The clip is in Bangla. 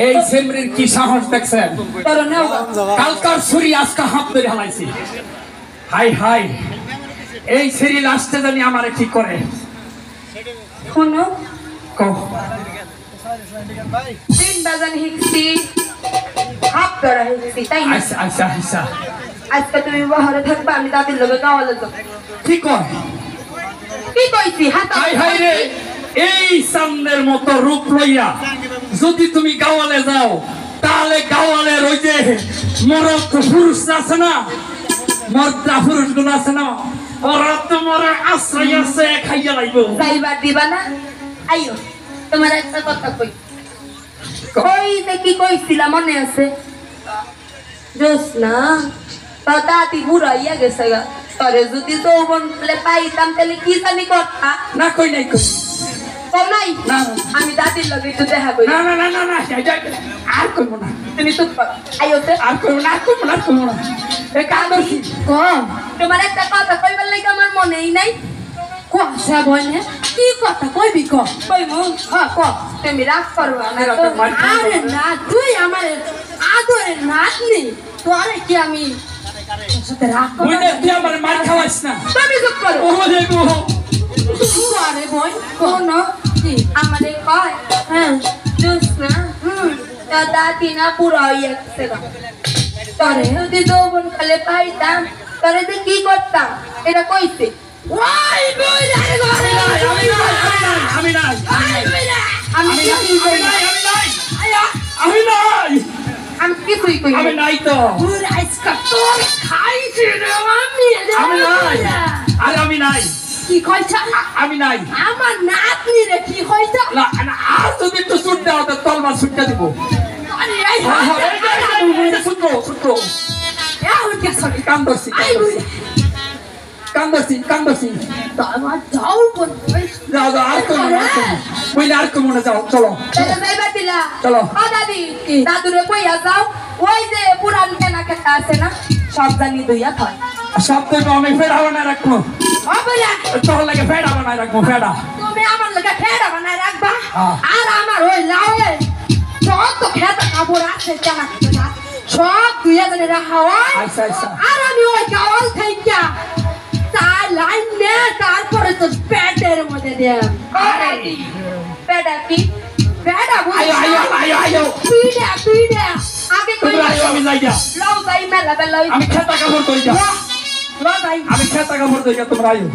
এই সেমরির কি সাহস দেখছেন? কালকার ছুরি আজকে হাত ধরে হালাইছি। হাই হাই, এই সেরি লাস্টে জানি আমারে ঠিক করে। শোনো, তিন বাজান হিকছি, হাত ধরা হিকছি, তাই না? আচ্ছা আচ্ছা আচ্ছা, আজকে তুমি বাহারে থাকবা, আমি দাদির লগে গাওয়ালে যাব। ঠিক কয়? কি কইছি? হাত হাই হাই রে, এই সামনের মতো রূপ লইয়া যদি তুমি গাওয়ালে যাও, তাহলে গাওয়ালের ওই যে মরদ পুরুষ আছে না, মর্দা পুরুষ গুলো আছে না, ওরা তোমার আশ্রয় আছে খাইয়া লাইব। যাইবার দিবা না? আইও, তোমার একটা কথা কই। ওই যে কি কইছিলা মনে আছে? জোসনা, তো দাদি বুড়া ইয়া গেছে গা, তরে যদি যৌবন পাইতাম তাহলে কি জানি কথা। না কই নাই কই নাই, আমি দাদির লগে একটু দেখা করি। না না না না না, আর কইব না, তুমি চুপ কর। আইওতে আর কইব না, আর কইব না, আর কইব না। এ কাঁদছি কম, তোমার একটা কথা কইবার লাগি আমার মনেই নাই। কথা বলে কি কথা কইবি? ক কইমু। হ্যাঁ ক, তুমি রাগ করবা না তো? আরে না, তুই আমার আদরের নাতনি, তোরে কি আমি সাথে রাগ করব? ওই তুই আমার মার খাওয়াইস না। তুমি চুপ করো। ও দেবো আরে বই কোন কি আমারে কয়? হ্যাঁ জোসনা, দাদি না পুরা হইয়া গেছে গা, তরে যদি যৌবন কালে পাইতাম তরে যে কি করতাম এটা কইছে। ওই বই রে, আমি নাই, আমি আমি কিছুই কই, আমি নাই তো, আজকা তোর খাইছি রে আমি নাই, আরে আমি নাই। কি কইছা? আমি নাই। আমার নাতনি রে কি কইছা? না না, আর যদি একটু সুট দাও তো তলবার সুটটা দিব। আরে এই সূত্র সূত্র কান্দছি কান্দছি কান্দছি। আমার যাও কোন যাও যাও, আর কমো না, বইলে আর কমো না, যাও চলো চলো। ও দাদি, দাদুরে কইয়া যাও, ওই যে পুরান কেনা কেটা আছে না, সব জানি দইয়া থয়। সব তো আমি ফেড়া বানায় রাখবো। ও বলে তোর লাগে ফেড়া বানায় রাখবো, ফেড়া। তুমি আমার লাগে ফেড়া বানায় রাখবা, হ্যাঁ। আর আমার ওই লাউয়ে যত খেতা কাপড় আছে কেনা কেটা সব দুইয়া জানি রাখা হয়। আচ্ছা আচ্ছা, আর আমি ওই গাওয়াল থাইকা তার লাইন নে, তারপরে তো পেটের মধ্যে দেব। পেটা কি? পেটা বল। আয়ো আয়ো আয়ো আয়ো, পিড়া পিড়া আগে কই তোমরা আইও, আমি যাই গা। লও যাই মেলা বেলা আমি খেতা কাপড় ধরি গা। ল যাই আমি খেতা কাপড় ধরি গা, তোমরা আইও।